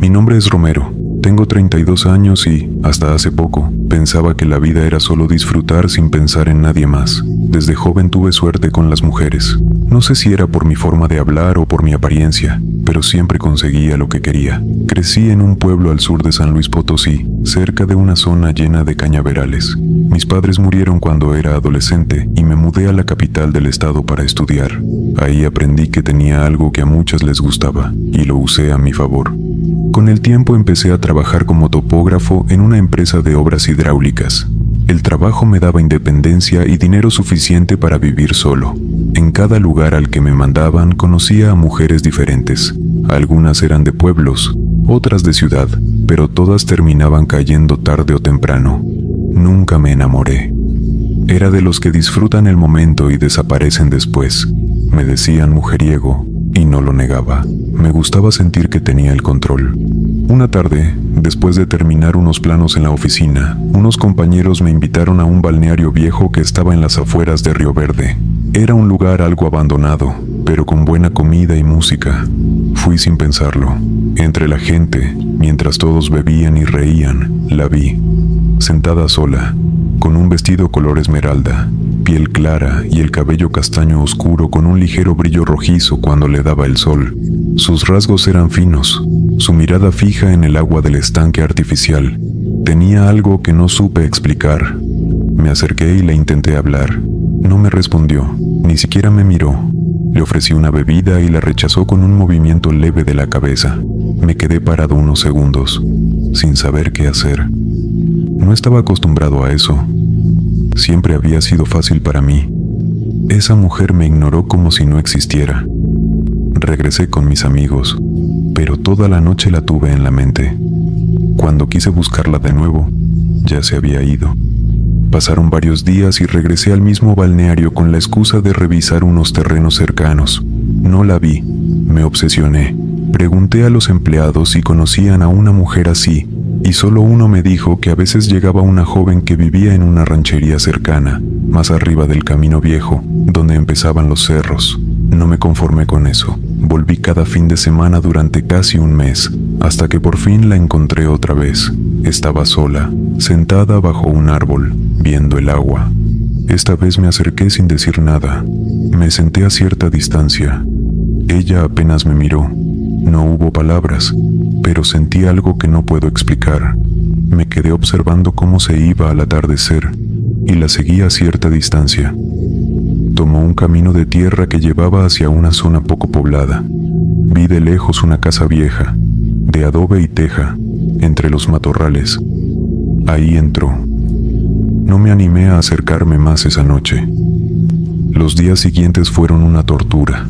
Mi nombre es Romero. Tengo 32 años y, hasta hace poco, pensaba que la vida era solo disfrutar sin pensar en nadie más. Desde joven tuve suerte con las mujeres. No sé si era por mi forma de hablar o por mi apariencia, pero siempre conseguía lo que quería. Crecí en un pueblo al sur de San Luis Potosí, cerca de una zona llena de cañaverales. Mis padres murieron cuando era adolescente y me mudé a la capital del estado para estudiar. Ahí aprendí que tenía algo que a muchas les gustaba, y lo usé a mi favor. Con el tiempo empecé a trabajar como topógrafo en una empresa de obras hidráulicas. El trabajo me daba independencia y dinero suficiente para vivir solo. En cada lugar al que me mandaban conocía a mujeres diferentes. Algunas eran de pueblos, otras de ciudad, pero todas terminaban cayendo tarde o temprano. Nunca me enamoré. Era de los que disfrutan el momento y desaparecen después. Me decían mujeriego, y no lo negaba. Me gustaba sentir que tenía el control. Una tarde, después de terminar unos planos en la oficina, unos compañeros me invitaron a un balneario viejo que estaba en las afueras de Río Verde. Era un lugar algo abandonado, pero con buena comida y música. Fui sin pensarlo. Entre la gente, mientras todos bebían y reían, la vi. Sentada sola, con un vestido color esmeralda, piel clara y el cabello castaño oscuro con un ligero brillo rojizo cuando le daba el sol. Sus rasgos eran finos, su mirada fija en el agua del estanque artificial. Tenía algo que no supe explicar. Me acerqué y le intenté hablar. No me respondió, ni siquiera me miró. Le ofrecí una bebida y la rechazó con un movimiento leve de la cabeza. Me quedé parado unos segundos, sin saber qué hacer. No estaba acostumbrado a eso. Siempre había sido fácil para mí. Esa mujer me ignoró como si no existiera. Regresé con mis amigos, pero toda la noche la tuve en la mente. Cuando quise buscarla de nuevo, ya se había ido. Pasaron varios días y regresé al mismo balneario con la excusa de revisar unos terrenos cercanos. No la vi, me obsesioné. Pregunté a los empleados si conocían a una mujer así, y solo uno me dijo que a veces llegaba una joven que vivía en una ranchería cercana, más arriba del camino viejo, donde empezaban los cerros. No me conformé con eso. Volví cada fin de semana durante casi un mes, hasta que por fin la encontré otra vez. Estaba sola, sentada bajo un árbol, viendo el agua. Esta vez me acerqué sin decir nada. Me senté a cierta distancia. Ella apenas me miró. No hubo palabras, pero sentí algo que no puedo explicar. Me quedé observando cómo se iba al atardecer, y la seguí a cierta distancia. Tomó un camino de tierra que llevaba hacia una zona poco poblada. Vi de lejos una casa vieja, de adobe y teja, entre los matorrales. Ahí entró. No me animé a acercarme más esa noche. Los días siguientes fueron una tortura.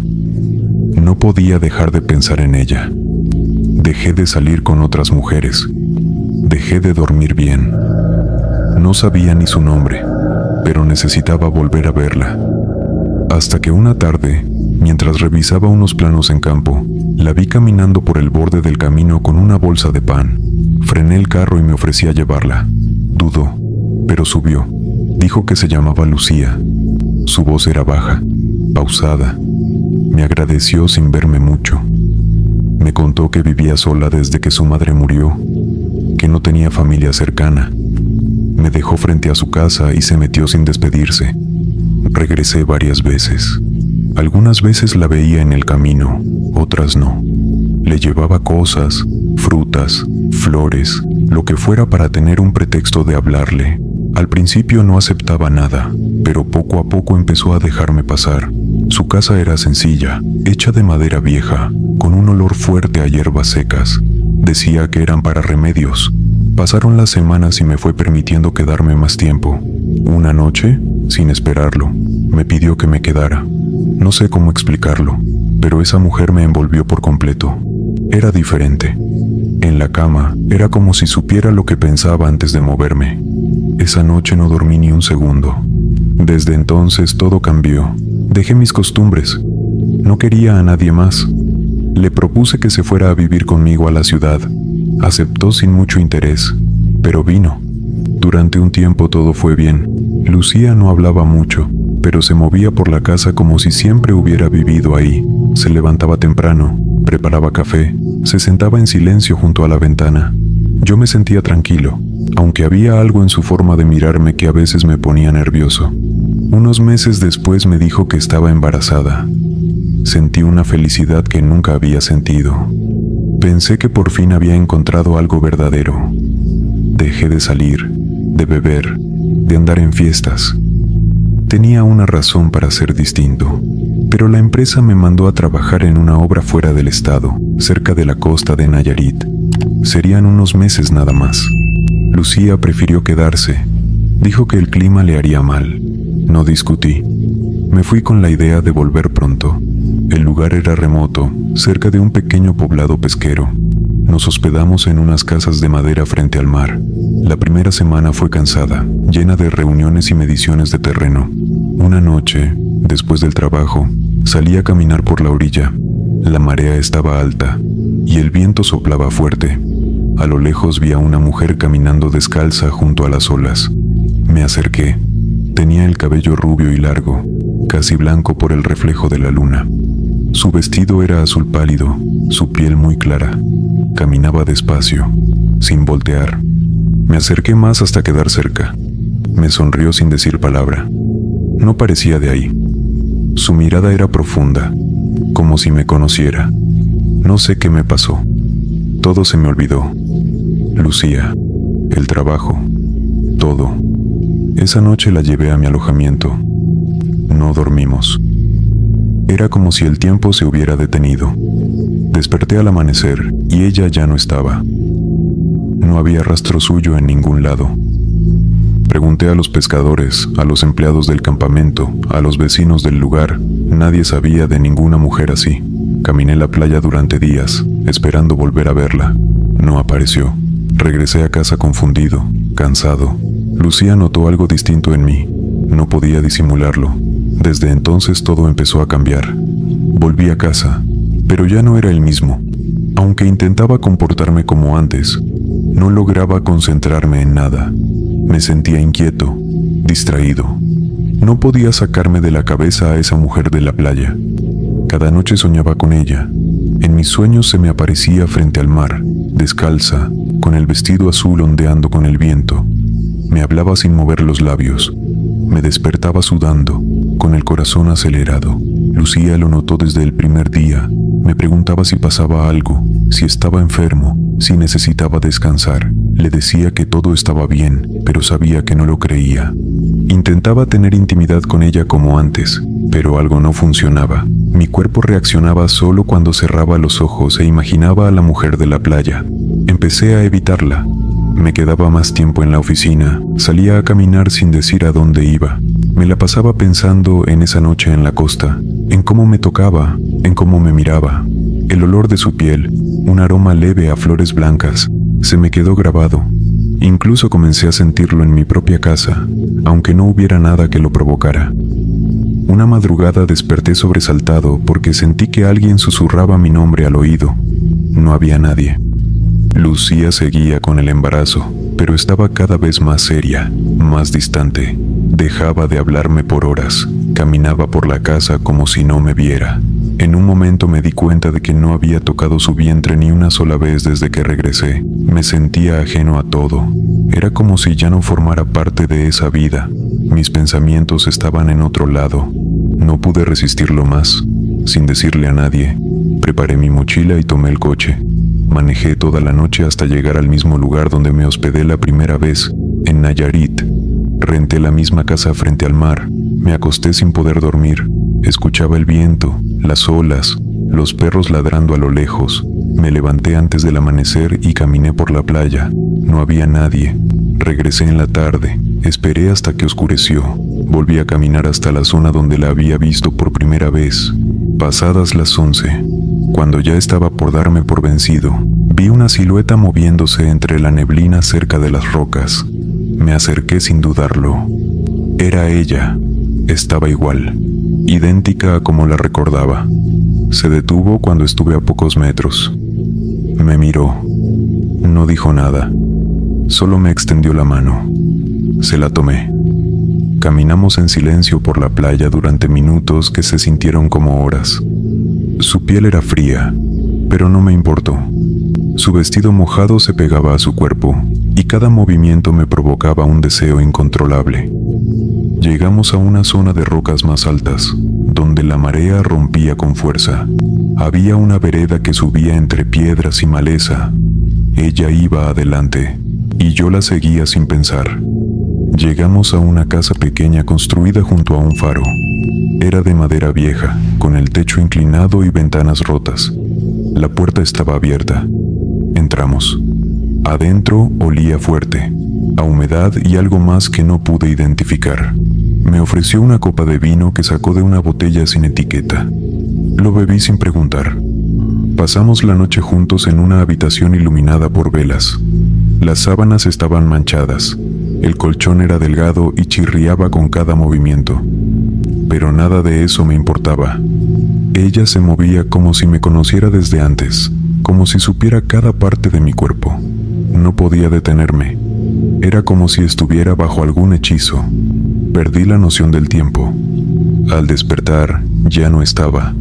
No podía dejar de pensar en ella. Dejé de salir con otras mujeres. Dejé de dormir bien. No sabía ni su nombre, pero necesitaba volver a verla. Hasta que una tarde, mientras revisaba unos planos en campo, la vi caminando por el borde del camino con una bolsa de pan. Frené el carro y me ofrecí a llevarla. Dudó, pero subió. Dijo que se llamaba Lucía. Su voz era baja, pausada. Me agradeció sin verme mucho. Me contó que vivía sola desde que su madre murió, que no tenía familia cercana. Me dejó frente a su casa y se metió sin despedirse. Regresé varias veces. Algunas veces la veía en el camino, otras no. Le llevaba cosas, frutas, flores, lo que fuera para tener un pretexto de hablarle. Al principio no aceptaba nada, pero poco a poco empezó a dejarme pasar. Su casa era sencilla, hecha de madera vieja, con un olor fuerte a hierbas secas. Decía que eran para remedios. Pasaron las semanas y me fue permitiendo quedarme más tiempo. Una noche, sin esperarlo, me pidió que me quedara. No sé cómo explicarlo, pero esa mujer me envolvió por completo. Era diferente. En la cama, era como si supiera lo que pensaba antes de moverme. Esa noche no dormí ni un segundo. Desde entonces todo cambió. Dejé mis costumbres. No quería a nadie más. Le propuse que se fuera a vivir conmigo a la ciudad. Aceptó sin mucho interés, pero vino. Durante un tiempo todo fue bien. Lucía no hablaba mucho, pero se movía por la casa como si siempre hubiera vivido ahí. Se levantaba temprano, preparaba café, Se sentaba en silencio junto a la ventana. Yo me sentía tranquilo, aunque había algo en su forma de mirarme que a veces me ponía nervioso. Unos meses después me dijo que estaba embarazada. Sentí una felicidad que nunca había sentido. Pensé que por fin había encontrado algo verdadero. Dejé de salir, de beber, de andar en fiestas. Tenía una razón para ser distinto, pero la empresa me mandó a trabajar en una obra fuera del estado, cerca de la costa de Nayarit. Serían unos meses nada más. Lucía prefirió quedarse. Dijo que el clima le haría mal. No discutí. Me fui con la idea de volver pronto. El lugar era remoto, cerca de un pequeño poblado pesquero. Nos hospedamos en unas casas de madera frente al mar. La primera semana fue cansada, llena de reuniones y mediciones de terreno. Una noche, después del trabajo, salí a caminar por la orilla. La marea estaba alta y el viento soplaba fuerte. A lo lejos vi a una mujer caminando descalza junto a las olas. Me acerqué. Tenía el cabello rubio y largo, casi blanco por el reflejo de la luna. Su vestido era azul pálido, su piel muy clara. Caminaba despacio, sin voltear. Me acerqué más hasta quedar cerca. Me sonrió sin decir palabra. No parecía de ahí. Su mirada era profunda, como si me conociera. No sé qué me pasó. Todo se me olvidó. Lucía, el trabajo, todo. Esa noche la llevé a mi alojamiento. No dormimos. Era como si el tiempo se hubiera detenido. Desperté al amanecer y ella ya no estaba. No había rastro suyo en ningún lado. Pregunté a los pescadores, a los empleados del campamento, a los vecinos del lugar. Nadie sabía de ninguna mujer así. Caminé la playa durante días, esperando volver a verla. No apareció. Regresé a casa confundido, cansado. Lucía notó algo distinto en mí. No podía disimularlo. Desde entonces todo empezó a cambiar. Volví a casa, pero ya no era el mismo. Aunque intentaba comportarme como antes, no lograba concentrarme en nada. Me sentía inquieto, distraído. No podía sacarme de la cabeza a esa mujer de la playa. Cada noche soñaba con ella. En mis sueños se me aparecía frente al mar, descalza, con el vestido azul ondeando con el viento. Me hablaba sin mover los labios. Me despertaba sudando, con el corazón acelerado. Lucía lo notó desde el primer día. Me preguntaba si pasaba algo, si estaba enfermo, si necesitaba descansar. Le decía que todo estaba bien, pero sabía que no lo creía. Intentaba tener intimidad con ella como antes, pero algo no funcionaba. Mi cuerpo reaccionaba solo cuando cerraba los ojos e imaginaba a la mujer de la playa. Empecé a evitarla. Me quedaba más tiempo en la oficina, salía a caminar sin decir a dónde iba. Me la pasaba pensando en esa noche en la costa, en cómo me tocaba, en cómo me miraba. El olor de su piel, un aroma leve a flores blancas, se me quedó grabado. Incluso comencé a sentirlo en mi propia casa, aunque no hubiera nada que lo provocara. Una madrugada desperté sobresaltado porque sentí que alguien susurraba mi nombre al oído. No había nadie. Lucía seguía con el embarazo, pero estaba cada vez más seria, más distante. Dejaba de hablarme por horas, caminaba por la casa como si no me viera. En un momento me di cuenta de que no había tocado su vientre ni una sola vez desde que regresé. Me sentía ajeno a todo. Era como si ya no formara parte de esa vida. Mis pensamientos estaban en otro lado. No pude resistirlo más. Sin decirle a nadie, preparé mi mochila y tomé el coche. Manejé toda la noche hasta llegar al mismo lugar donde me hospedé la primera vez, en Nayarit. Renté la misma casa frente al mar. Me acosté sin poder dormir. Escuchaba el viento, las olas, los perros ladrando a lo lejos. Me levanté antes del amanecer y caminé por la playa. No había nadie. Regresé en la tarde. Esperé hasta que oscureció. Volví a caminar hasta la zona donde la había visto por primera vez. Pasadas las 11, cuando ya estaba por darme por vencido, vi una silueta moviéndose entre la neblina cerca de las rocas. Me acerqué sin dudarlo. Era ella. Estaba igual, idéntica a como la recordaba. Se detuvo cuando estuve a pocos metros. Me miró. No dijo nada. Solo me extendió la mano. Se la tomé. Caminamos en silencio por la playa durante minutos que se sintieron como horas. Su piel era fría, pero no me importó. Su vestido mojado se pegaba a su cuerpo, y cada movimiento me provocaba un deseo incontrolable. Llegamos a una zona de rocas más altas, donde la marea rompía con fuerza. Había una vereda que subía entre piedras y maleza. Ella iba adelante, y yo la seguía sin pensar. Llegamos a una casa pequeña construida junto a un faro. Era de madera vieja, con el techo inclinado y ventanas rotas. La puerta estaba abierta. Entramos. Adentro olía fuerte, a humedad y algo más que no pude identificar. Me ofreció una copa de vino que sacó de una botella sin etiqueta. Lo bebí sin preguntar. Pasamos la noche juntos en una habitación iluminada por velas. Las sábanas estaban manchadas. El colchón era delgado y chirriaba con cada movimiento. Pero nada de eso me importaba. Ella se movía como si me conociera desde antes, como si supiera cada parte de mi cuerpo. No podía detenerme. Era como si estuviera bajo algún hechizo. Perdí la noción del tiempo. Al despertar, ya no estaba.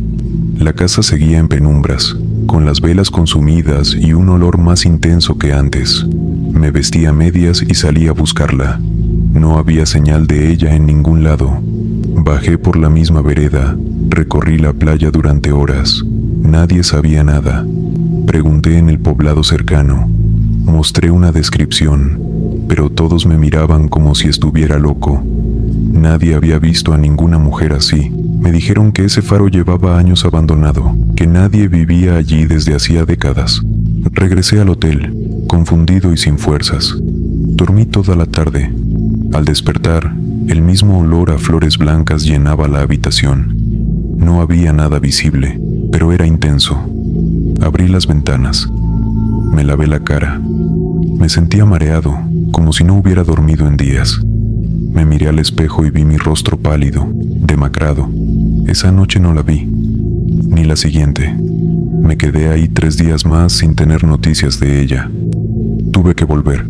La casa seguía en penumbras, con las velas consumidas y un olor más intenso que antes. Me vestí a medias y salí a buscarla. No había señal de ella en ningún lado. Bajé por la misma vereda, recorrí la playa durante horas. Nadie sabía nada. Pregunté en el poblado cercano. Mostré una descripción, pero todos me miraban como si estuviera loco. Nadie había visto a ninguna mujer así. Me dijeron que ese faro llevaba años abandonado, que nadie vivía allí desde hacía décadas. Regresé al hotel, confundido y sin fuerzas. Dormí toda la tarde. Al despertar, el mismo olor a flores blancas llenaba la habitación. No había nada visible, pero era intenso. Abrí las ventanas. Me lavé la cara. Me sentía mareado, como si no hubiera dormido en días. Me miré al espejo y vi mi rostro pálido, demacrado. Esa noche no la vi, ni la siguiente. Me quedé ahí 3 días más sin tener noticias de ella. Tuve que volver.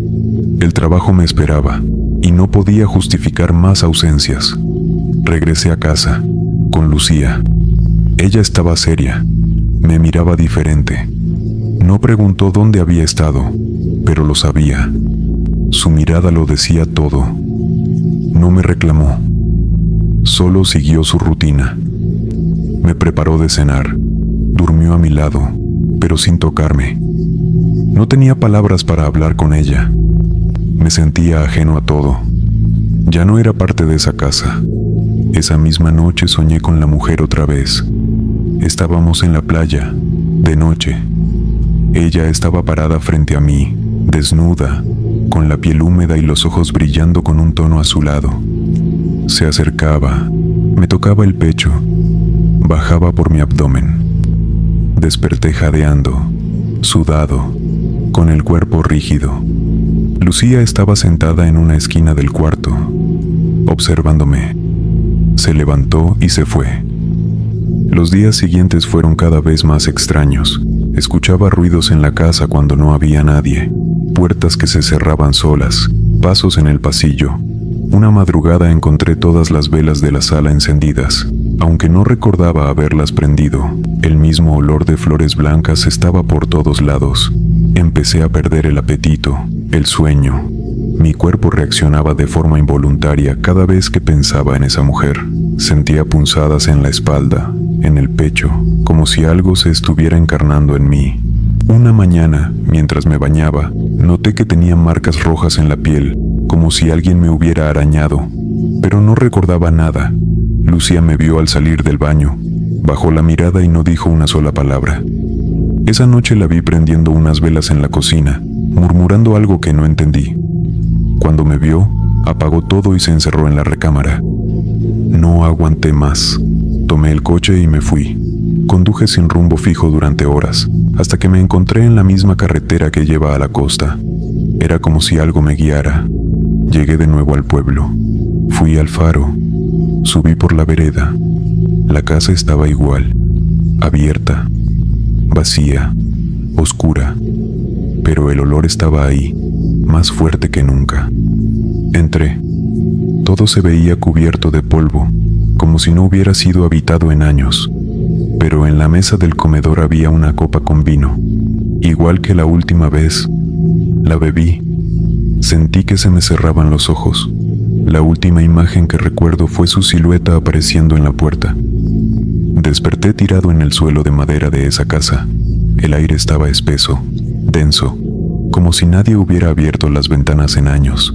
El trabajo me esperaba, y no podía justificar más ausencias. Regresé a casa, con Lucía. Ella estaba seria, me miraba diferente. No preguntó dónde había estado, pero lo sabía. Su mirada lo decía todo. No me reclamó, solo siguió su rutina. Me preparó de cenar, durmió a mi lado, pero sin tocarme. No tenía palabras para hablar con ella. Me sentía ajeno a todo. Ya no era parte de esa casa. Esa misma noche soñé con la mujer otra vez. Estábamos en la playa, de noche. Ella estaba parada frente a mí, desnuda, con la piel húmeda y los ojos brillando con un tono azulado. Se acercaba, me tocaba el pecho, bajaba por mi abdomen. Desperté jadeando, sudado, con el cuerpo rígido. Lucía estaba sentada en una esquina del cuarto, observándome. Se levantó y se fue. Los días siguientes fueron cada vez más extraños. Escuchaba ruidos en la casa cuando no había nadie, puertas que se cerraban solas, pasos en el pasillo. Una madrugada encontré todas las velas de la sala encendidas, aunque no recordaba haberlas prendido. El mismo olor de flores blancas estaba por todos lados. Empecé a perder el apetito, el sueño. Mi cuerpo reaccionaba de forma involuntaria cada vez que pensaba en esa mujer. Sentía punzadas en la espalda, en el pecho, como si algo se estuviera encarnando en mí. Una mañana, mientras me bañaba, noté que tenía marcas rojas en la piel, como si alguien me hubiera arañado, pero no recordaba nada. Lucía me vio al salir del baño, bajó la mirada y no dijo una sola palabra. Esa noche la vi prendiendo unas velas en la cocina, murmurando algo que no entendí. Cuando me vio, apagó todo y se encerró en la recámara. No aguanté más. Tomé el coche y me fui. Conduje sin rumbo fijo durante horas, hasta que me encontré en la misma carretera que lleva a la costa. Era como si algo me guiara. Llegué de nuevo al pueblo. Fui al faro. Subí por la vereda. La casa estaba igual, abierta, vacía, oscura, pero el olor estaba ahí, más fuerte que nunca. Entré. Todo se veía cubierto de polvo, como si no hubiera sido habitado en años. pero en la mesa del comedor había una copa con vino. Igual que la última vez, la bebí. Sentí que se me cerraban los ojos. La última imagen que recuerdo fue su silueta apareciendo en la puerta. Desperté tirado en el suelo de madera de esa casa. El aire estaba espeso, denso, como si nadie hubiera abierto las ventanas en años.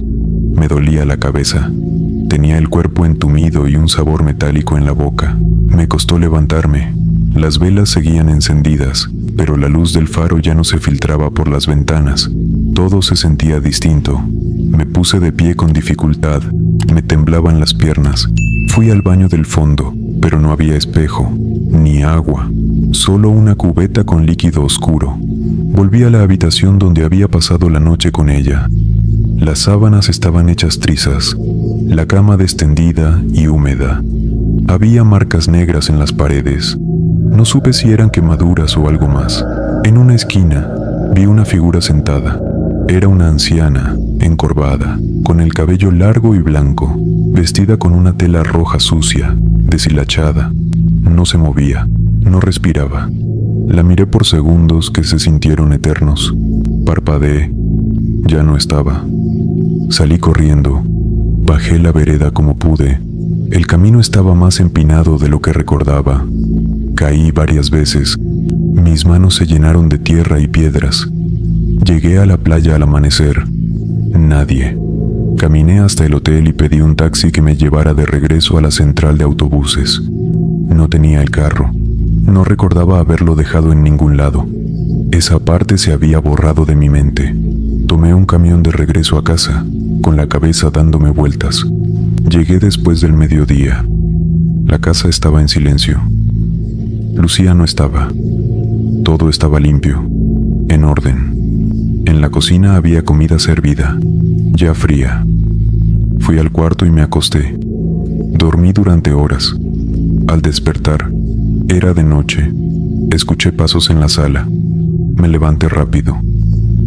Me dolía la cabeza. Tenía el cuerpo entumido y un sabor metálico en la boca. Me costó levantarme. Las velas seguían encendidas, pero la luz del faro ya no se filtraba por las ventanas. Todo se sentía distinto. Me puse de pie con dificultad. Me temblaban las piernas. Fui al baño del fondo, pero no había espejo, ni agua, solo una cubeta con líquido oscuro. Volví a la habitación donde había pasado la noche con ella. Las sábanas estaban hechas trizas, la cama destendida y húmeda. Había marcas negras en las paredes. No supe si eran quemaduras o algo más. En una esquina vi una figura sentada. Era una anciana, encorvada, con el cabello largo y blanco, vestida con una tela roja sucia, deshilachada. No se movía, no respiraba. La miré por segundos que se sintieron eternos. Parpadeé. Ya no estaba. Salí corriendo. Bajé la vereda como pude. El camino estaba más empinado de lo que recordaba. Caí varias veces. Mis manos se llenaron de tierra y piedras. Llegué a la playa al amanecer. Nadie. Caminé hasta el hotel y pedí un taxi que me llevara de regreso a la central de autobuses. No tenía el carro. No recordaba haberlo dejado en ningún lado. Esa parte se había borrado de mi mente. Tomé un camión de regreso a casa, con la cabeza dándome vueltas. Llegué después del mediodía. La casa estaba en silencio. Lucía no estaba. Todo estaba limpio, en orden. En la cocina había comida servida, ya fría. Fui al cuarto y me acosté. Dormí durante horas. Al despertar, era de noche. Escuché pasos en la sala. Me levanté rápido.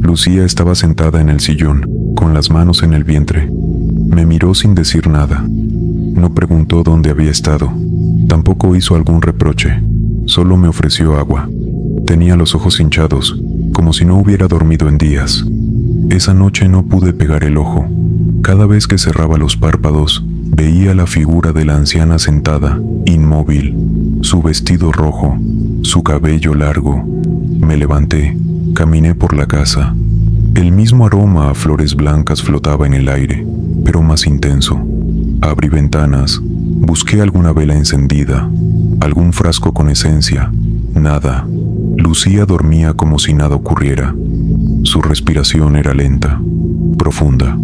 Lucía estaba sentada en el sillón, con las manos en el vientre. Me miró sin decir nada. No preguntó dónde había estado. Tampoco hizo algún reproche. Solo me ofreció agua. Tenía los ojos hinchados, como si no hubiera dormido en días. Esa noche no pude pegar el ojo. Cada vez que cerraba los párpados, veía la figura de la anciana sentada, inmóvil, su vestido rojo, su cabello largo. Me levanté, caminé por la casa. El mismo aroma a flores blancas flotaba en el aire, pero más intenso. Abrí ventanas, busqué alguna vela encendida, algún frasco con esencia. Nada. Lucía dormía como si nada ocurriera. Su respiración era lenta, profunda.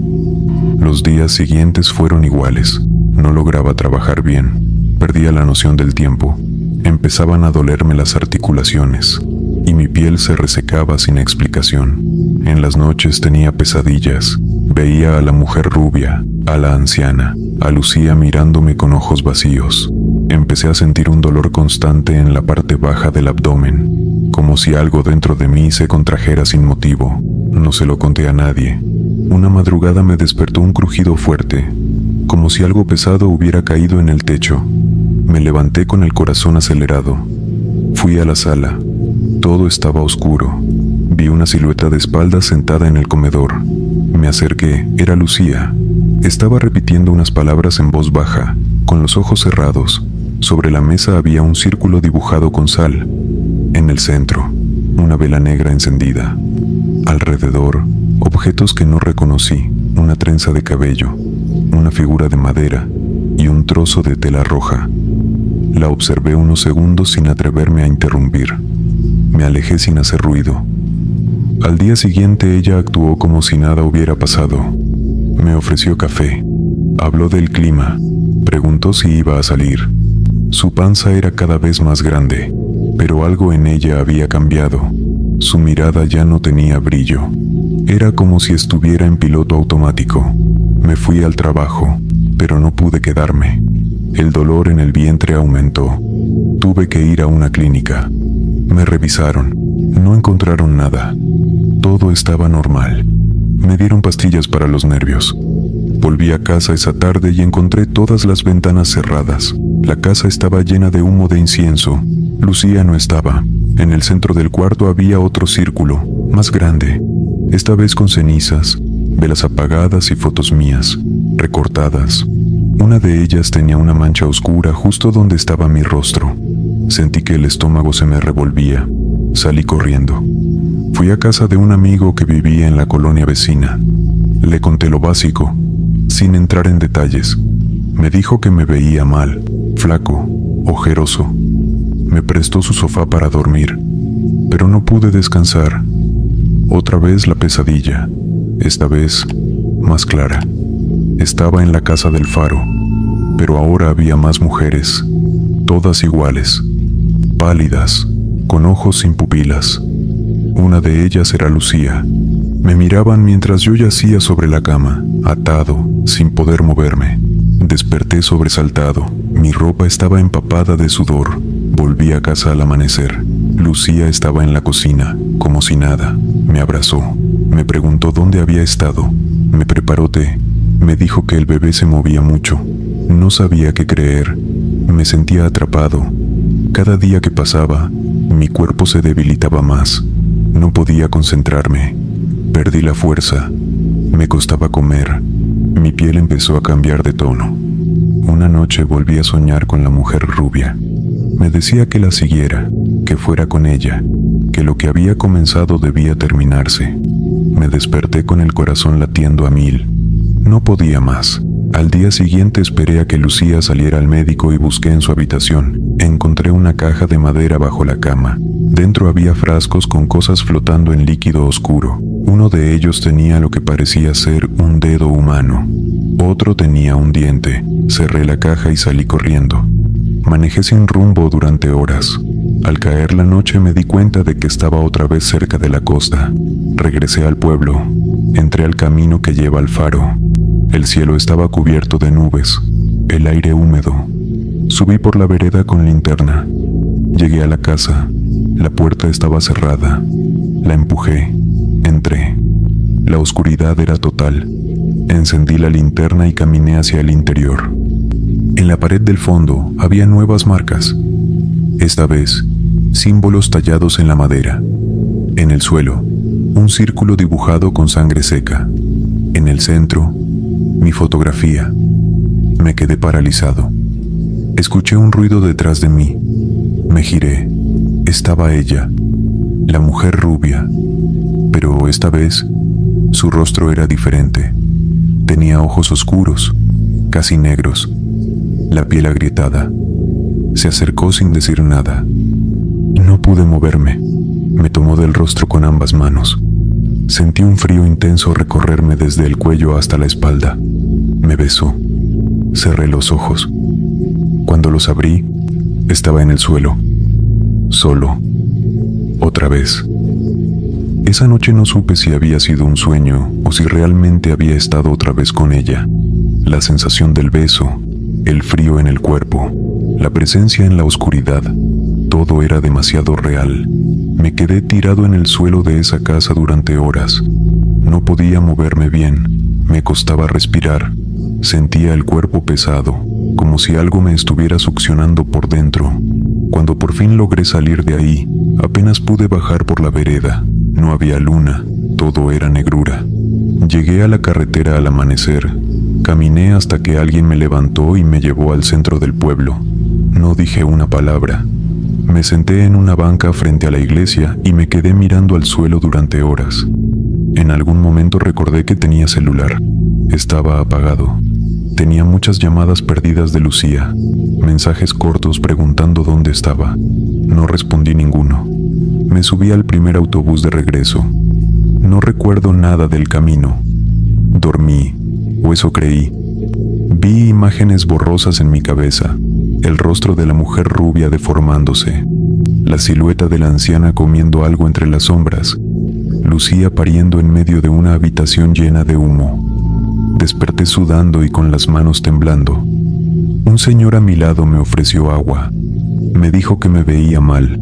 Los días siguientes fueron iguales. No lograba trabajar bien. Perdía la noción del tiempo. Empezaban a dolerme las articulaciones y mi piel se resecaba sin explicación. En las noches tenía pesadillas. Veía a la mujer rubia, a la anciana, a Lucía mirándome con ojos vacíos. Empecé a sentir un dolor constante en la parte baja del abdomen, como si algo dentro de mí se contrajera sin motivo. No se lo conté a nadie. Una madrugada me despertó un crujido fuerte, como si algo pesado hubiera caído en el techo. Me levanté con el corazón acelerado. Fui a la sala. Todo estaba oscuro. Vi una silueta de espaldas sentada en el comedor. Me acerqué. Era Lucía. Estaba repitiendo unas palabras en voz baja, con los ojos cerrados. Sobre la mesa había un círculo dibujado con sal. En el centro, una vela negra encendida. Alrededor, objetos que no reconocí, una trenza de cabello, una figura de madera y un trozo de tela roja. La observé unos segundos sin atreverme a interrumpir. Me alejé sin hacer ruido. Al día siguiente ella actuó como si nada hubiera pasado. Me ofreció café. Habló del clima. Preguntó si iba a salir. Su panza era cada vez más grande, pero algo en ella había cambiado. Su mirada ya no tenía brillo. Era como si estuviera en piloto automático. Me fui al trabajo, pero no pude quedarme. El dolor en el vientre aumentó. Tuve que ir a una clínica. Me revisaron. No encontraron nada. Todo estaba normal. Me dieron pastillas para los nervios. Volví a casa esa tarde y encontré todas las ventanas cerradas. La casa estaba llena de humo de incienso. Lucía no estaba. En el centro del cuarto había otro círculo, más grande, esta vez con cenizas, velas apagadas y fotos mías, recortadas. Una de ellas tenía una mancha oscura justo donde estaba mi rostro. Sentí que el estómago se me revolvía. Salí corriendo. Fui a casa de un amigo que vivía en la colonia vecina. Le conté lo básico, sin entrar en detalles. Me dijo que me veía mal, flaco, ojeroso. Me prestó su sofá para dormir, pero no pude descansar. Otra vez la pesadilla, esta vez más clara. Estaba en la casa del faro, pero ahora había más mujeres, todas iguales, pálidas, con ojos sin pupilas. Una de ellas era Lucía. Me miraban mientras yo yacía sobre la cama, atado, sin poder moverme. Desperté sobresaltado. Mi ropa estaba empapada de sudor. Volví a casa al amanecer. Lucía estaba en la cocina, como si nada. Me abrazó. Me preguntó dónde había estado. Me preparó té. Me dijo que el bebé se movía mucho. No sabía qué creer. Me sentía atrapado. Cada día que pasaba, mi cuerpo se debilitaba más. No podía concentrarme. Perdí la fuerza. Me costaba comer. Mi piel empezó a cambiar de tono. Una noche volví a soñar con la mujer rubia. Me decía que la siguiera, que fuera con ella, que lo que había comenzado debía terminarse. Me desperté con el corazón latiendo a 1000. No podía más. Al día siguiente esperé a que Lucía saliera al médico y busqué en su habitación. Encontré una caja de madera bajo la cama. Dentro había frascos con cosas flotando en líquido oscuro. Uno de ellos tenía lo que parecía ser un dedo humano. Otro tenía un diente. Cerré la caja y salí corriendo. Manejé sin rumbo durante horas. Al caer la noche me di cuenta de que estaba otra vez cerca de la costa. Regresé al pueblo. Entré al camino que lleva al faro. El cielo estaba cubierto de nubes, el aire húmedo. Subí por la vereda con linterna. Llegué a la casa. La puerta estaba cerrada. La empujé. Entré. La oscuridad era total. Encendí la linterna y caminé hacia el interior. En la pared del fondo había nuevas marcas. Esta vez, símbolos tallados en la madera. En el suelo, un círculo dibujado con sangre seca. En el centro, mi fotografía. Me quedé paralizado. Escuché un ruido detrás de mí. Me giré. Estaba ella, la mujer rubia. Pero esta vez, su rostro era diferente. Tenía ojos oscuros, casi negros, la piel agrietada. Se acercó sin decir nada. No pude moverme. Me tomó del rostro con ambas manos. Sentí un frío intenso recorrerme desde el cuello hasta la espalda. Me besó. Cerré los ojos. Cuando los abrí, estaba en el suelo. Solo. Otra vez. Esa noche no supe si había sido un sueño o si realmente había estado otra vez con ella. La sensación del beso, el frío en el cuerpo, la presencia en la oscuridad, todo era demasiado real. Me quedé tirado en el suelo de esa casa durante horas. No podía moverme bien, me costaba respirar. Sentía el cuerpo pesado, como si algo me estuviera succionando por dentro. Cuando por fin logré salir de ahí, apenas pude bajar por la vereda. No había luna, todo era negrura. Llegué a la carretera al amanecer. Caminé hasta que alguien me levantó y me llevó al centro del pueblo. No dije una palabra. Me senté en una banca frente a la iglesia y me quedé mirando al suelo durante horas. En algún momento recordé que tenía celular. Estaba apagado. Tenía muchas llamadas perdidas de Lucía, mensajes cortos preguntando dónde estaba. No respondí ninguno. Me subí al primer autobús de regreso. No recuerdo nada del camino. Dormí, o eso creí. Vi imágenes borrosas en mi cabeza, el rostro de la mujer rubia deformándose, la silueta de la anciana comiendo algo entre las sombras, Lucía pariendo en medio de una habitación llena de humo. Desperté sudando y con las manos temblando. Un señor a mi lado me ofreció agua. Me dijo que me veía mal.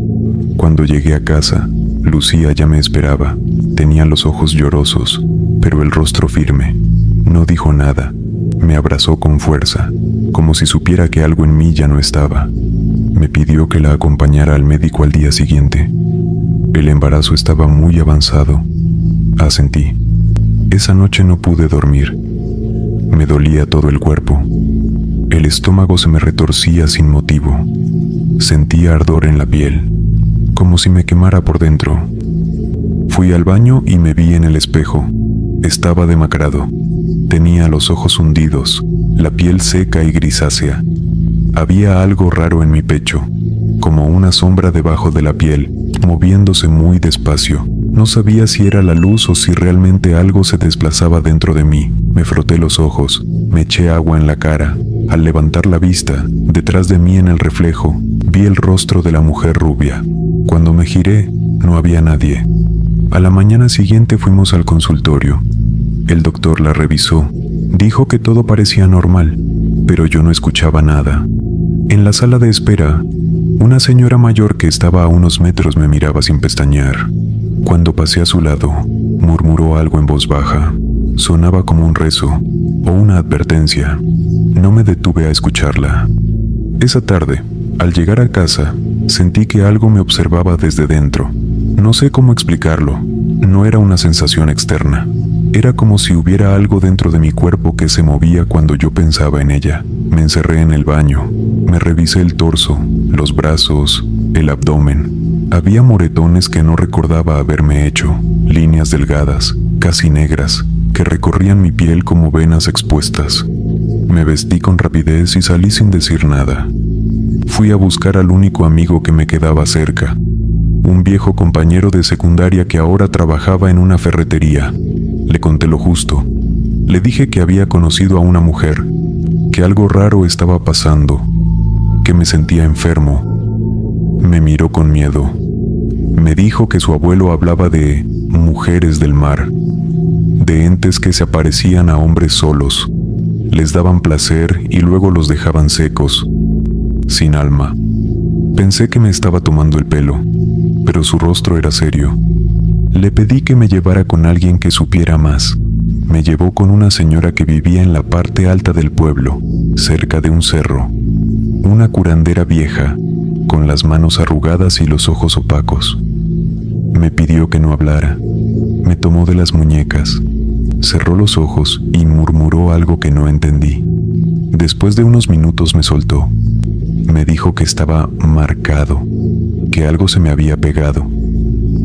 Cuando llegué a casa, Lucía ya me esperaba. Tenía los ojos llorosos, pero el rostro firme. No dijo nada. Me abrazó con fuerza, como si supiera que algo en mí ya no estaba. Me pidió que la acompañara al médico al día siguiente. El embarazo estaba muy avanzado. Asentí. Esa noche no pude dormir. Me dolía todo el cuerpo. El estómago se me retorcía sin motivo. Sentía ardor en la piel, como si me quemara por dentro. Fui al baño y me vi en el espejo. Estaba demacrado. Tenía los ojos hundidos, la piel seca y grisácea. Había algo raro en mi pecho, como una sombra debajo de la piel, moviéndose muy despacio. No sabía si era la luz o si realmente algo se desplazaba dentro de mí. Me froté los ojos, me eché agua en la cara. Al levantar la vista, detrás de mí en el reflejo, vi el rostro de la mujer rubia. Cuando me giré, no había nadie. A la mañana siguiente fuimos al consultorio. El doctor la revisó. Dijo que todo parecía normal, pero yo no escuchaba nada. En la sala de espera, una señora mayor que estaba a unos metros me miraba sin pestañear. Cuando pasé a su lado, murmuró algo en voz baja. Sonaba como un rezo o una advertencia. No me detuve a escucharla. Esa tarde, al llegar a casa, sentí que algo me observaba desde dentro. No sé cómo explicarlo. No era una sensación externa. Era como si hubiera algo dentro de mi cuerpo que se movía cuando yo pensaba en ella. Me encerré en el baño. Me revisé el torso, los brazos, el abdomen. Había moretones que no recordaba haberme hecho. Líneas delgadas, casi negras, que recorrían mi piel como venas expuestas. Me vestí con rapidez y salí sin decir nada. Fui a buscar al único amigo que me quedaba cerca, un viejo compañero de secundaria que ahora trabajaba en una ferretería. Le conté lo justo. Le dije que había conocido a una mujer, que algo raro estaba pasando, que me sentía enfermo. Me miró con miedo. Me dijo que su abuelo hablaba de mujeres del mar, de entes que se aparecían a hombres solos, les daban placer y luego los dejaban secos, sin alma. Pensé que me estaba tomando el pelo, pero su rostro era serio. Le pedí que me llevara con alguien que supiera más. Me llevó con una señora que vivía en la parte alta del pueblo, cerca de un cerro. Una curandera vieja, con las manos arrugadas y los ojos opacos. Me pidió que no hablara. Me tomó de las muñecas, cerró los ojos y murmuró algo que no entendí. Después de unos minutos me soltó. Me dijo que estaba marcado, que algo se me había pegado,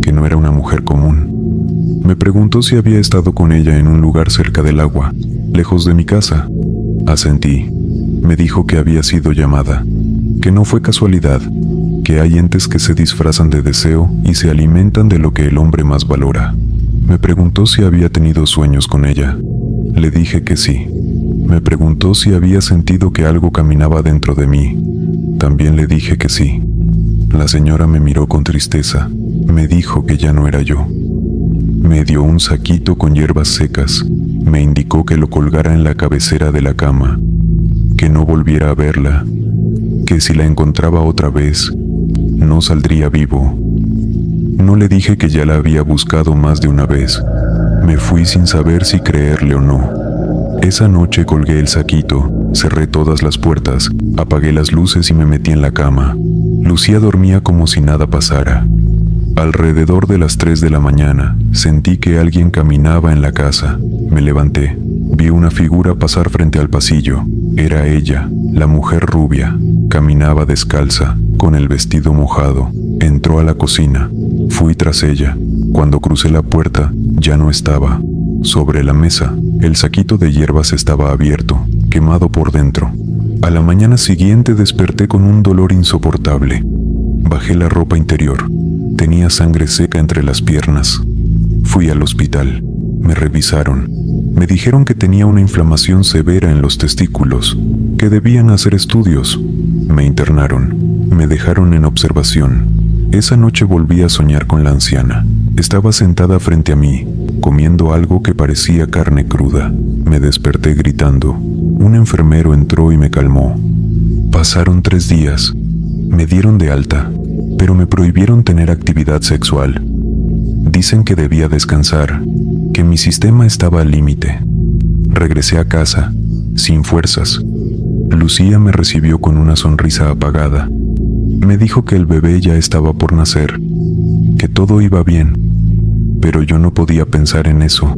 que no era una mujer común. Me preguntó si había estado con ella en un lugar cerca del agua, lejos de mi casa. Asentí. Me dijo que había sido llamada, que no fue casualidad, que hay entes que se disfrazan de deseo y se alimentan de lo que el hombre más valora. Me preguntó si había tenido sueños con ella. Le dije que sí. Me preguntó si había sentido que algo caminaba dentro de mí. También le dije que sí. La señora me miró con tristeza. Me dijo que ya no era yo. Me dio un saquito con hierbas secas. Me indicó que lo colgara en la cabecera de la cama, que no volviera a verla, que si la encontraba otra vez, no saldría vivo. No le dije que ya la había buscado más de una vez. Me fui sin saber si creerle o no. Esa noche colgué el saquito, cerré todas las puertas, apagué las luces y me metí en la cama. Lucía dormía como si nada pasara. Alrededor de las 3 de la mañana, sentí que alguien caminaba en la casa. Me levanté. Vi una figura pasar frente al pasillo. Era ella, la mujer rubia. Caminaba descalza, con el vestido mojado. Entró a la cocina. Fui tras ella. Cuando crucé la puerta, ya no estaba. Sobre la mesa, el saquito de hierbas estaba abierto, quemado por dentro. A la mañana siguiente desperté con un dolor insoportable. Bajé la ropa interior. Tenía sangre seca entre las piernas. Fui al hospital. Me revisaron. Me dijeron que tenía una inflamación severa en los testículos, que debían hacer estudios. Me internaron. Me dejaron en observación. Esa noche volví a soñar con la anciana. Estaba sentada frente a mí, comiendo algo que parecía carne cruda. Me desperté gritando. Un enfermero entró y me calmó. Pasaron 3 días. Me dieron de alta, pero me prohibieron tener actividad sexual. Dicen que debía descansar, que mi sistema estaba al límite. Regresé a casa, sin fuerzas. Lucía me recibió con una sonrisa apagada. Me dijo que el bebé ya estaba por nacer, que todo iba bien, pero yo no podía pensar en eso.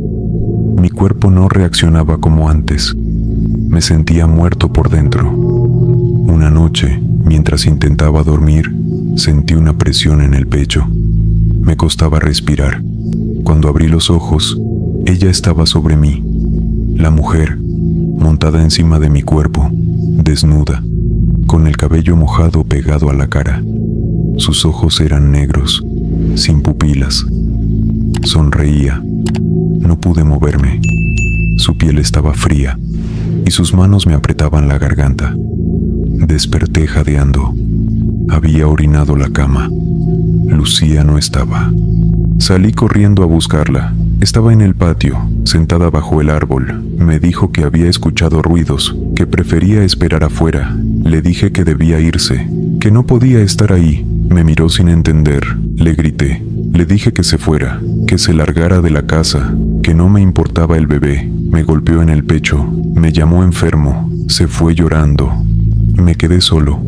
Mi cuerpo no reaccionaba como antes. Me sentía muerto por dentro. Una noche, mientras intentaba dormir, sentí una presión en el pecho. Me costaba respirar. Cuando abrí los ojos, ella estaba sobre mí. La mujer, montada encima de mi cuerpo, desnuda, con el cabello mojado pegado a la cara. Sus ojos eran negros, sin pupilas. Sonreía. No pude moverme. Su piel estaba fría y sus manos me apretaban la garganta. Desperté jadeando. Había orinado la cama. Lucía no estaba. Salí corriendo a buscarla. Estaba en el patio, sentada bajo el árbol. Me dijo que había escuchado ruidos, que prefería esperar afuera. Le dije que debía irse, que no podía estar ahí. Me miró sin entender. Le grité. Le dije que se fuera, que se largara de la casa, que no me importaba el bebé. Me golpeó en el pecho, me llamó enfermo, se fue llorando. Me quedé solo.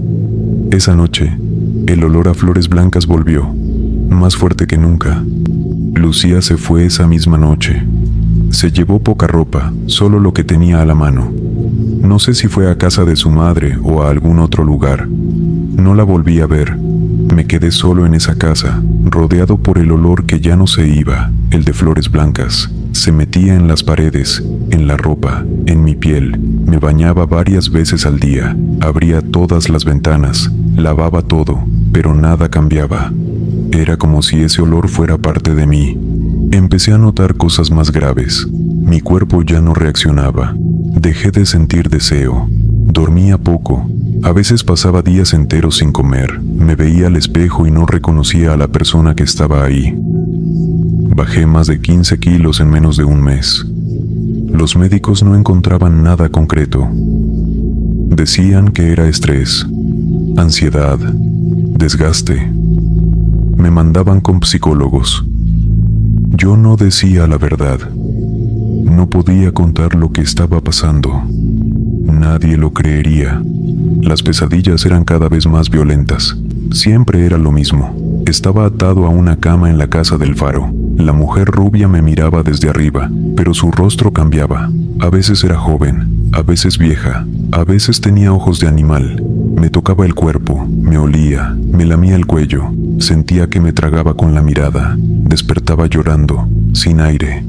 Esa noche, el olor a flores blancas volvió, más fuerte que nunca. Lucía se fue esa misma noche. Se llevó poca ropa, solo lo que tenía a la mano. No sé si fue a casa de su madre o a algún otro lugar. No la volví a ver. Me quedé solo en esa casa, rodeado por el olor que ya no se iba, el de flores blancas. Se metía en las paredes, en la ropa, en mi piel. Me bañaba varias veces al día, abría todas las ventanas, lavaba todo, pero nada cambiaba. Era como si ese olor fuera parte de mí. Empecé a notar cosas más graves. Mi cuerpo ya no reaccionaba. Dejé de sentir deseo. Dormía poco. A veces pasaba días enteros sin comer. Me veía al espejo y no reconocía a la persona que estaba ahí. Bajé más de 15 kilos en menos de un mes. Los médicos no encontraban nada concreto. Decían que era estrés, ansiedad, desgaste. Me mandaban con psicólogos. Yo no decía la verdad. No podía contar lo que estaba pasando. Nadie lo creería. Las pesadillas eran cada vez más violentas. Siempre era lo mismo. Estaba atado a una cama en la casa del faro. La mujer rubia me miraba desde arriba, pero su rostro cambiaba. A veces era joven, a veces vieja, a veces tenía ojos de animal. Me tocaba el cuerpo, me olía, me lamía el cuello. Sentía que me tragaba con la mirada. Despertaba llorando, sin aire.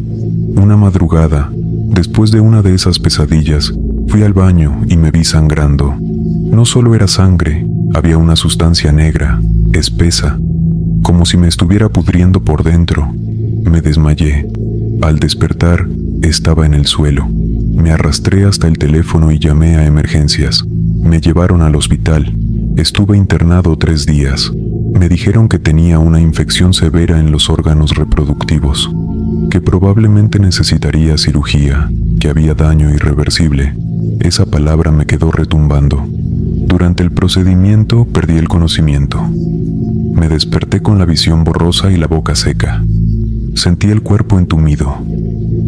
Una madrugada, después de una de esas pesadillas, fui al baño y me vi sangrando. No solo era sangre, había una sustancia negra, espesa, como si me estuviera pudriendo por dentro. Me desmayé. Al despertar, estaba en el suelo. Me arrastré hasta el teléfono y llamé a emergencias. Me llevaron al hospital. Estuve internado 3 días. Me dijeron que tenía una infección severa en los órganos reproductivos, que probablemente necesitaría cirugía, que había daño irreversible. Esa palabra me quedó retumbando. Durante el procedimiento perdí el conocimiento. Me desperté con la visión borrosa y la boca seca. Sentí el cuerpo entumido.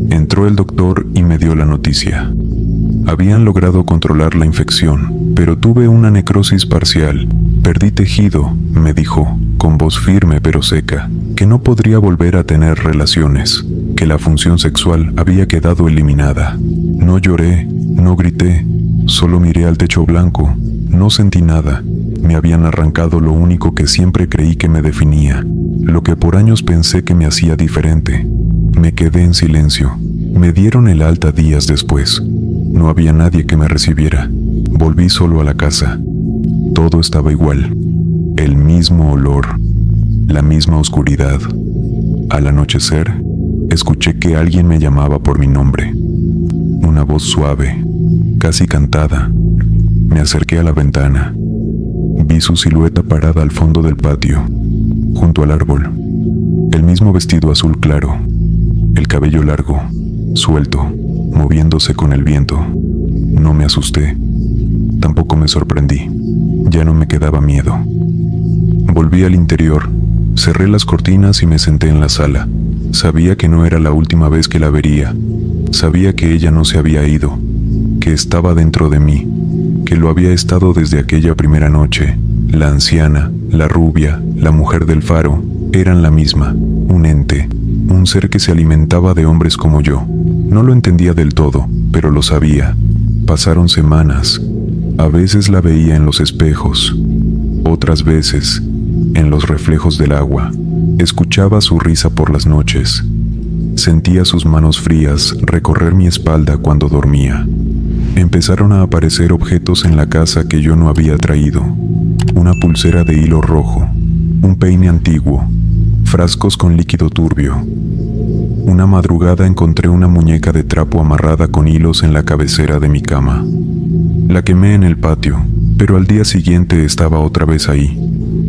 Entró el doctor y me dio la noticia. Habían logrado controlar la infección, pero tuve una necrosis parcial. Perdí tejido, me dijo, con voz firme pero seca, que no podría volver a tener relaciones, que la función sexual había quedado eliminada. No lloré, no grité, solo miré al techo blanco. No sentí nada. Me habían arrancado lo único que siempre creí que me definía, lo que por años pensé que me hacía diferente. Me quedé en silencio. Me dieron el alta días después. No había nadie que me recibiera. Volví solo a la casa. Todo estaba igual. El mismo olor, la misma oscuridad. Al anochecer, escuché que alguien me llamaba por mi nombre. Una voz suave, casi cantada. Me acerqué a la ventana. Vi su silueta parada al fondo del patio, junto al árbol. El mismo vestido azul claro, el cabello largo, suelto, moviéndose con el viento. No me asusté. Tampoco me sorprendí. Ya no me quedaba miedo. Volví al interior, cerré las cortinas y me senté en la sala. Sabía que no era la última vez que la vería. Sabía que ella no se había ido, que estaba dentro de mí, que lo había estado desde aquella primera noche, La anciana, la rubia, la mujer del faro, eran la misma, un ente, un ser que se alimentaba de hombres como yo. No lo entendía del todo, pero lo sabía. Pasaron semanas. A veces la veía en los espejos, otras veces en los reflejos del agua. Escuchaba su risa por las noches. Sentía sus manos frías recorrer mi espalda cuando dormía. Empezaron a aparecer objetos en la casa que yo no había traído. Una pulsera de hilo rojo, un peine antiguo, frascos con líquido turbio. Una madrugada encontré una muñeca de trapo amarrada con hilos en la cabecera de mi cama. La quemé en el patio, pero al día siguiente estaba otra vez ahí.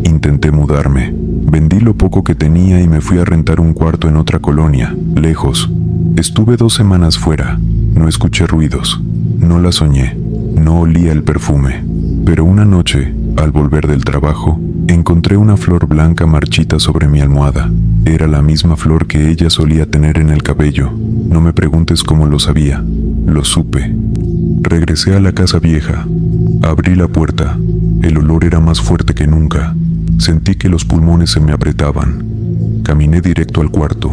Intenté mudarme. Vendí lo poco que tenía y me fui a rentar un cuarto en otra colonia, lejos. Estuve 2 semanas fuera. No escuché ruidos. No la soñé. No olía el perfume. Pero una noche, al volver del trabajo, encontré una flor blanca marchita sobre mi almohada. Era la misma flor que ella solía tener en el cabello. No me preguntes cómo lo sabía. Lo supe. Regresé a la casa vieja. Abrí la puerta. El olor era más fuerte que nunca. Sentí que los pulmones se me apretaban. Caminé directo al cuarto.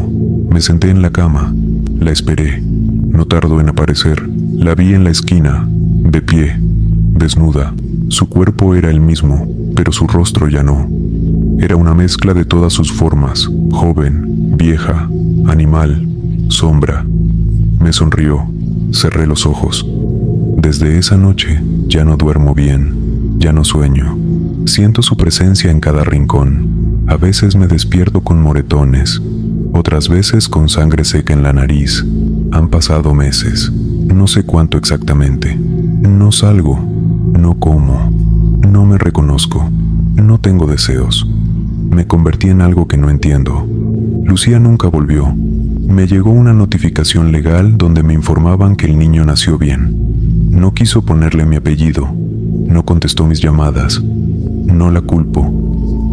Me senté en la cama. La esperé. No tardó en aparecer. La vi en la esquina, de pie, desnuda. Su cuerpo era el mismo, pero su rostro ya no. Era una mezcla de todas sus formas, joven, vieja, animal, sombra. Me sonrió. Cerré los ojos. Desde esa noche ya no duermo bien, ya no sueño. Siento su presencia en cada rincón. A veces me despierto con moretones, otras veces con sangre seca en la nariz. Han pasado meses, no sé cuánto exactamente. No salgo, no como, no me reconozco, no tengo deseos. Me convertí en algo que no entiendo. Lucía nunca volvió. Me llegó una notificación legal donde me informaban que el niño nació bien. No quiso ponerle mi apellido, no contestó mis llamadas. No la culpo.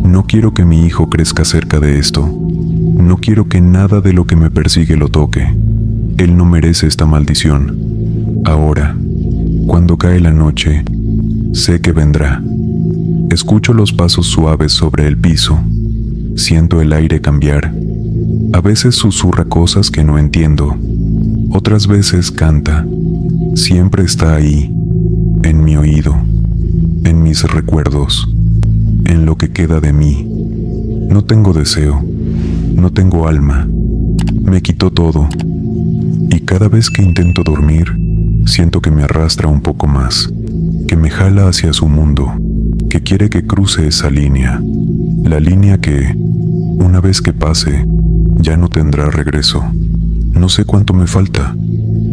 No quiero que mi hijo crezca cerca de esto. No quiero que nada de lo que me persigue lo toque. Él no merece esta maldición. Ahora, cuando cae la noche, sé que vendrá. Escucho los pasos suaves sobre el piso. Siento el aire cambiar. A veces susurra cosas que no entiendo. Otras veces canta. Siempre está ahí, en mi oído, en mis recuerdos, en lo que queda de mí. No tengo deseo, no tengo alma. Me quitó todo. Y cada vez que intento dormir, siento que me arrastra un poco más, que me jala hacia su mundo, que quiere que cruce esa línea. La línea que, una vez que pase, ya no tendrá regreso. No sé cuánto me falta,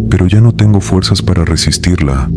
pero ya no tengo fuerzas para resistirla.